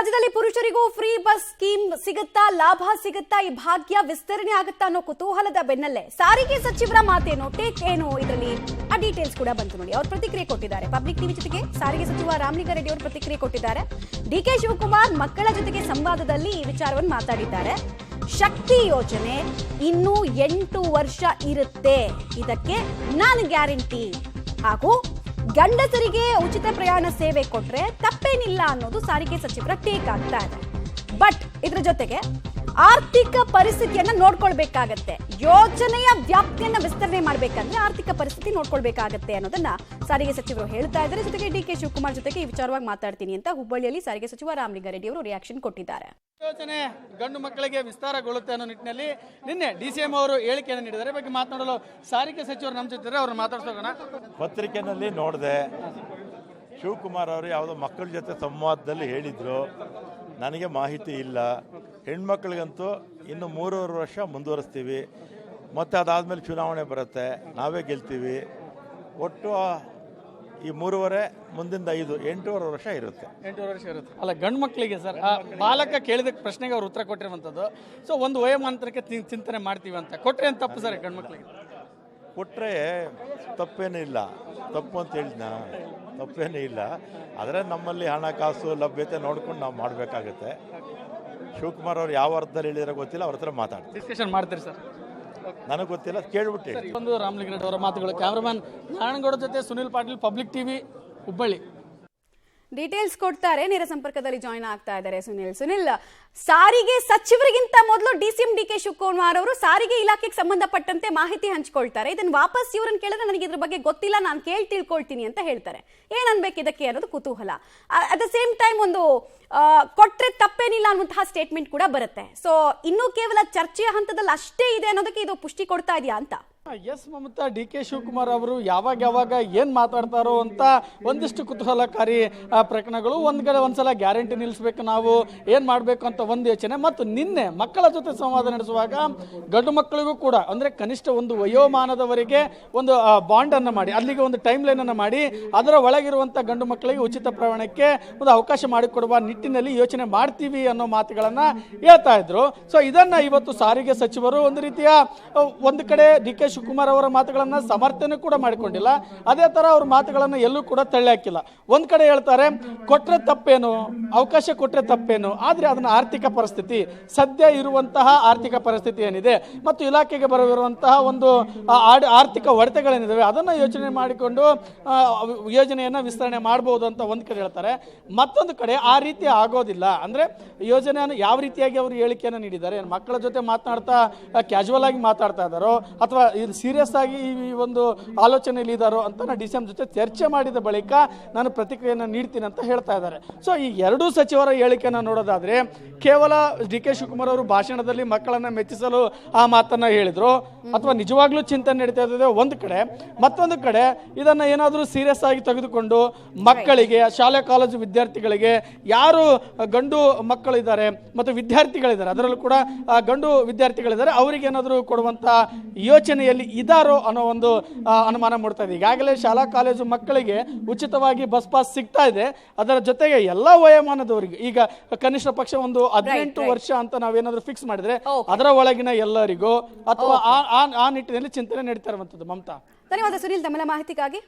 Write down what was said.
ರಾಜ್ಯದಲ್ಲಿ ಪುರುಷರಿಗೂ free bus scheme ಸಿಗುತ್ತಾ, ಲಾಭ ಸಿಗುತ್ತಾ, ಈ ಭಾಗ್ಯ ವಿಸ್ತರಣೆ ಆಗುತ್ತಾ ಅನ್ನೋ ಕುತೂಹಲದ ಬೆನ್ನಲ್ಲೇ ಸಾರಿಗೆ ಸಚಿವರ ಮಾತೇನು, ಟೇಕ್ ಏನು, ಇದರಲ್ಲಿ ಆ ಡೀಟೇಲ್ಸ್ ಕೂಡ ಬಂತು ನೋಡಿ. ಅವರು ಪ್ರತಿಕ್ರಿಯೆ ಕೊಟ್ಟಿದ್ದಾರೆ. ಪಬ್ಲಿಕ್ ಟಿವಿ ಜೊತೆಗೆ ಸಾರಿಗೆ ಸಚಿವ ರಾಮಲಿಂಗಾರೆಡ್ಡಿ ಅವರು ಪ್ರತಿಕ್ರಿಯೆ ಕೊಟ್ಟಿದ್ದಾರೆ. ಡಿಕೆ ಶಿವಕುಮಾರ್ ಮಕ್ಕಳ ಜೊತೆಗೆ ಸಂವಾದದಲ್ಲಿ ಈ ವಿಚಾರವನ್ನು ಮಾತಾಡಿದ್ದಾರೆ. ಶಕ್ತಿ ಯೋಜನೆ ಇನ್ನೂ 8 ವರ್ಷ ಇರುತ್ತೆ, ಇದಕ್ಕೆ ನಾನು ಗ್ಯಾರಂಟಿ. ಹಾಗೂ ಗಂಡಸರಿಗೆ ಉಚಿತ ಪ್ರಯಾಣ ಸೇವೆ ಕೊಟ್ರೆ ತಪ್ಪೇನಿಲ್ಲ ಅನ್ನೋದು ಸಾರಿಗೆ ಸಚಿವರ ಟೇಕ್ ಆಗ್ತಾ ಇದೆ. ಬಟ್ ಇದ್ರ ಜೊತೆಗೆ ಆರ್ಥಿಕ ಪರಿಸ್ಥಿತಿಯನ್ನ ನೋಡ್ಕೊಳ್ಬೇಕಾಗತ್ತೆ. ಯೋಜನೆಯ ವ್ಯಾಪ್ತಿಯನ್ನ ವಿಸ್ತರಣೆ ಮಾಡಬೇಕಂದ್ರೆ ಆರ್ಥಿಕ ಪರಿಸ್ಥಿತಿ ನೋಡ್ಕೊಳ್ಬೇಕಾಗತ್ತೆ ಅನ್ನೋದನ್ನ ಸಾರಿಗೆ ಸಚಿವರು ಹೇಳ್ತಾ ಇದ್ದಾರೆ. ಜೊತೆಗೆ ಡಿಕೆ ಶಿವಕುಮಾರ್ ಜೊತೆಗೆ ಈ ವಿಚಾರವಾಗಿ ಮಾತಾಡ್ತೀನಿ ಅಂತ ಹುಬ್ಬಳ್ಳಿಯಲ್ಲಿ ಸಾರಿಗೆ ಸಚಿವ ರಾಮಲಿಂಗಾರೆಡ್ಡಿ ಅವರು ರಿಯಾಕ್ಷನ್ ಕೊಟ್ಟಿದ್ದಾರೆ. ಯೋಜನೆ ಗಂಡು ಮಕ್ಕಳಿಗೆ ವಿಸ್ತಾರಗೊಳ್ಳುತ್ತೆ ಅನ್ನೋ ನಿಟ್ಟಿನಲ್ಲಿ ನಿನ್ನೆ ಡಿಸಿಎಂ ಅವರು ಹೇಳಿಕೆಯನ್ನು ನೀಡಿದ್ದಾರೆ. ಬಗ್ಗೆ ಮಾತನಾಡಲು ಸಾರಿಗೆ ಸಚಿವರು ನಮ್ಮ ಜೊತೆ ಅವ್ರನ್ನ ಮಾತಾಡ್ಸೋಣ. ಪತ್ರಿಕೆಯಲ್ಲಿ ನೋಡಿದೆ, ಶಿವಕುಮಾರ್ ಅವರು ಯಾವುದೋ ಮಕ್ಕಳ ಜೊತೆ ಸಂವಾದದಲ್ಲಿ ಹೇಳಿದ್ರು. ನನಗೆ ಮಾಹಿತಿ ಇಲ್ಲ. ಹೆಣ್ಮಕ್ಳಿಗಂತೂ ಇನ್ನು 3.5 ವರ್ಷ ಮುಂದುವರಿಸ್ತೀವಿ, ಮತ್ತು ಅದಾದಮೇಲೆ ಚುನಾವಣೆ ಬರುತ್ತೆ, ನಾವೇ ಗೆಲ್ತೀವಿ. ಒಟ್ಟು ಈ 3.5 ಮುಂದಿಂದ 5 8.5 ವರ್ಷ ಇರುತ್ತೆ. 8.5 ವರ್ಷ ಇರುತ್ತೆ. ಅಲ್ಲ, ಗಂಡು ಮಕ್ಕಳಿಗೆ ಸರ್ ಬಾಲಕ ಕೇಳಿದ ಪ್ರಶ್ನೆಗೆ ಅವ್ರು ಉತ್ತರ ಕೊಟ್ಟಿರುವಂಥದ್ದು. ಸೊ ಒಂದು ವಯೋಮಾನಕ್ಕೆ ಚಿಂತನೆ ಮಾಡ್ತೀವಿ ಅಂತ ಕೊಟ್ಟರೆ ಅಂತ ತಪ್ಪು ಸರ್? ಗಂಡು ಮಕ್ಕಳಿಗೆ ಕೊಟ್ಟರೆ ತಪ್ಪೇನೂ ಇಲ್ಲ. ತಪ್ಪು ಅಂತ ಹೇಳಿದ್ನ, ತಪ್ಪೇನೂ ಇಲ್ಲ. ಆದರೆ ನಮ್ಮಲ್ಲಿ ಹಣಕಾಸು ಲಭ್ಯತೆ ನೋಡ್ಕೊಂಡು ನಾವು ಮಾಡಬೇಕಾಗತ್ತೆ. ಶಿವಕುಮಾರ್ ಅವರು ಯಾವ ಅರ್ಥದಲ್ಲಿ ಹೇಳಿದಾರೆ ಗೊತ್ತಿಲ್ಲ, ಅವ್ರ ಹತ್ರ ಮಾತಾಡ್ತೀವಿ, ಡಿಸ್ಕಷನ್ ಮಾಡ್ತೀರಿ ಸರ್? ನನಗೆ ಗೊತ್ತಿಲ್ಲ, ಕೇಳ್ಬಿಟ್ಟು. ಒಂದು ರಾಮಲಿಂಗಾರೆಡ್ಡಿ ಅವರ ಮಾತುಗಳು. ಕ್ಯಾಮ್ರಾಮನ್ ನಾರಾಯಣಗೌಡ ಜೊತೆ Sunil Patil, public TV, Hubballi. Details ಕೊಡ್ತಾರೆ. ನೇರ ಸಂಪರ್ಕದಲ್ಲಿ ಜಾಯಿನ್ ಆಗ್ತಾ ಇದ್ದಾರೆ ಸುನಿಲ್. ಸಾರಿಗೆ ಸಚಿವರಿಗಿಂತ ಮೊದಲು ಡಿಸಿಎಂ ಡಿಕೆ ಶಿವಕುಮಾರ್ ಅವರು ಸಾರಿಗೆ ಇಲಾಖೆಗೆ ಸಂಬಂಧಪಟ್ಟಂತೆ ಮಾಹಿತಿ ಹಂಚಿಕೊಳ್ತಾರೆ. ಇದನ್ನ ವಾಪಸ್ ಇವ್ರನ್ನ ಕೇಳಿದ್ರೆ ನನಗೆ ಇದ್ರ ಬಗ್ಗೆ ಗೊತ್ತಿಲ್ಲ, ನಾನು ತಿಳ್ಕೊಳ್ತೀನಿ ಅಂತ ಹೇಳ್ತಾರೆ. ಏನ್ ಅನ್ಬೇಕು ಇದಕ್ಕೆ ಅನ್ನೋದು ಕುತೂಹಲ. ಅಟ್ ದ ಸೇಮ್ ಟೈಮ್ ಒಂದು ಕೊಟ್ರೆ ತಪ್ಪೇನಿಲ್ಲ ಅನ್ನುವಂತಹ ಸ್ಟೇಟ್ಮೆಂಟ್ ಕೂಡ ಬರುತ್ತೆ. ಸೊ ಇನ್ನೂ ಕೇವಲ ಚರ್ಚೆಯ ಹಂತದಲ್ಲಿ ಅಷ್ಟೇ ಇದೆ ಅನ್ನೋದಕ್ಕೆ ಇದು ಪುಷ್ಟಿ ಕೊಡ್ತಾ ಇದೆಯಾ ಅಂತ? Yes Mamata, D K Shivakumar ಅವರು ಯಾವಾಗ ಏನ್ ಮಾತಾಡ್ತಾರೋ ಅಂತ ಒಂದಿಷ್ಟು ಕುತೂಹಲಕಾರಿ ಪ್ರಕರಣಗಳು. ಒಂದ್ಸಲ ಗ್ಯಾರಂಟಿ ನಿಲ್ಲಿಸಬೇಕು, ನಾವು ಏನ್ ಮಾಡಬೇಕು ಅಂತ ಒಂದು ಯೋಚನೆ. ಮತ್ತು ನಿನ್ನೆ ಮಕ್ಕಳ ಜೊತೆ ಸಂವಾದ ನಡೆಸುವಾಗ ಗಂಡು ಮಕ್ಕಳಿಗೂ ಕೂಡ ಅಂದ್ರೆ ಕನಿಷ್ಠ ಒಂದು ವಯೋಮಾನದವರೆಗೆ ಒಂದು ಬಾಂಡ್ ಅನ್ನು ಮಾಡಿ, ಅಲ್ಲಿಗೆ ಒಂದು ಟೈಮ್ ಲೈನ್ ಅನ್ನು ಮಾಡಿ, ಅದರ ಒಳಗಿರುವಂತ ಗಂಡು ಮಕ್ಕಳಿಗೆ ಉಚಿತ ಪ್ರಯಾಣಕ್ಕೆ ಒಂದು ಅವಕಾಶ ಮಾಡಿಕೊಡುವ ನಿಟ್ಟಿನಲ್ಲಿ ಯೋಚನೆ ಮಾಡ್ತೀವಿ ಅನ್ನೋ ಮಾತುಗಳನ್ನ ಹೇಳ್ತಾ ಇದ್ರು. ಸೊ ಇದನ್ನ ಇವತ್ತು ಸಾರಿಗೆ ಸಚಿವರು ಒಂದು ರೀತಿಯ ಒಂದು ಕಡೆ ಡಿ ಕೆ ಶಿವಕುಮಾರ್ ಅವರ ಮಾತುಗಳನ್ನ ಸಮರ್ಥನೆ ಕೂಡ ಮಾಡಿಕೊಂಡಿಲ್ಲ, ಅದೇ ತರ ಅವ್ರ ಮಾತುಗಳನ್ನ ಎಲ್ಲೂ ಕೂಡ ತಳ್ಳಿ ಹಾಕಿಲ್ಲ. ಒಂದ್ ಕಡೆ ಹೇಳ್ತಾರೆ ಕೊಟ್ರೆ ತಪ್ಪೇನು, ಅವಕಾಶ ಕೊಟ್ರೆ ತಪ್ಪೇನು, ಆದ್ರೆ ಅದನ್ನ ಆರ್ಥಿಕ ಪರಿಸ್ಥಿತಿ, ಸದ್ಯ ಇರುವಂತಹ ಆರ್ಥಿಕ ಪರಿಸ್ಥಿತಿ ಏನಿದೆ ಮತ್ತು ಇಲಾಖೆಗೆ ಬರವಿರುವಂತಹ ಒಂದು ಆರ್ಥಿಕ ಹೊಡೆತಗಳೇನಿದಾವೆ ಅದನ್ನ ಯೋಚನೆ ಮಾಡಿಕೊಂಡು ಯೋಜನೆಯನ್ನ ವಿಸ್ತರಣೆ ಮಾಡಬಹುದು ಅಂತ ಒಂದ್ ಕಡೆ ಹೇಳ್ತಾರೆ. ಮತ್ತೊಂದು ಕಡೆ ಆ ರೀತಿ ಆಗೋದಿಲ್ಲ. ಅಂದ್ರೆ ಯೋಜನೆಯನ್ನು ಯಾವ ರೀತಿಯಾಗಿ ಅವರು ಹೇಳಿಕೆಯನ್ನು ನೀಡಿದ್ದಾರೆ, ಮಕ್ಕಳ ಜೊತೆ ಮಾತನಾಡ್ತಾ ಕ್ಯಾಶುವಲ್ ಆಗಿ ಮಾತಾಡ್ತಾ ಇದ್ದಾರೋ ಅಥವಾ ಇದು ಸೀರಿಯಸ್ ಆಗಿ ಈ ಒಂದು ಆಲೋಚನೆಯಲ್ಲಿ ಇದ್ದಾರೋ ಅಂತ ಡಿಸಿಎಂ ಜೊತೆ ಚರ್ಚೆ ಮಾಡಿದ ಬಳಿಕ ನಾನು ಪ್ರತಿಕ್ರಿಯೆಯನ್ನು ನೀಡ್ತೀನಿ ಅಂತ ಹೇಳ್ತಾ ಇದ್ದಾರೆ. ಸೊ ಈ ಎರಡೂ ಸಚಿವರ ಹೇಳಿಕೆಯನ್ನು ನೋಡೋದಾದ್ರೆ ಕೇವಲ ಡಿ ಕೆ ಶಿವಕುಮಾರ್ ಅವರು ಭಾಷಣದಲ್ಲಿ ಮಕ್ಕಳನ್ನ ಮೆಚ್ಚಿಸಲು ಆ ಮಾತನ್ನ ಹೇಳಿದ್ರು ಅಥವಾ ನಿಜವಾಗ್ಲೂ ಚಿಂತನೆ ನಡೀತಾ ಇದ್ದಾರೆ ಒಂದು ಕಡೆ, ಮತ್ತೊಂದು ಕಡೆ ಇದನ್ನ ಏನಾದರೂ ಸೀರಿಯಸ್ ಆಗಿ ತೆಗೆದುಕೊಂಡು ಮಕ್ಕಳಿಗೆ, ಶಾಲೆ ಕಾಲೇಜು ವಿದ್ಯಾರ್ಥಿಗಳಿಗೆ, ಯಾರು ಗಂಡು ಮಕ್ಕಳಿದ್ದಾರೆ ಮತ್ತು ವಿದ್ಯಾರ್ಥಿಗಳಿದ್ದಾರೆ ಅದರಲ್ಲೂ ಕೂಡ ಗಂಡು ವಿದ್ಯಾರ್ಥಿಗಳಿದ್ದಾರೆ, ಅವರಿಗೆ ಏನಾದರೂ ಕೊಡುವಂತ ಯೋಚನೆಯಲ್ಲಿ ಇದಾರೋ ಅನ್ನೋ ಒಂದು ಅನುಮಾನ ಮೂಡ್ತಾ ಇದೆ. ಈಗಾಗಲೇ ಶಾಲಾ ಕಾಲೇಜು ಮಕ್ಕಳಿಗೆ ಉಚಿತವಾಗಿ ಬಸ್ ಪಾಸ್ ಸಿಗ್ತಾ ಇದೆ. ಅದರ ಜೊತೆಗೆ ಎಲ್ಲಾ ವಯೋಮಾನದವರಿಗೆ, ಈಗ ಕನಿಷ್ಠ ಪಕ್ಷ ಒಂದು 18 ವರ್ಷ ಅಂತ ನಾವೇನಾದ್ರೂ ಫಿಕ್ಸ್ ಮಾಡಿದ್ರೆ ಅದರ ಒಳಗಿನ ಎಲ್ಲರಿಗೂ ಅಥವಾ ಆ ನಿಟ್ಟಿನಲ್ಲಿ ಚಿಂತನೆ ನಡೀತಾ ಇರುವಂತದ್ದು. ಮಮತಾ, ಧನ್ಯವಾದ ಸುನಿಲ್ ತಮ್ಮೆಲ್ಲ ಮಾಹಿತಿಗಾಗಿ.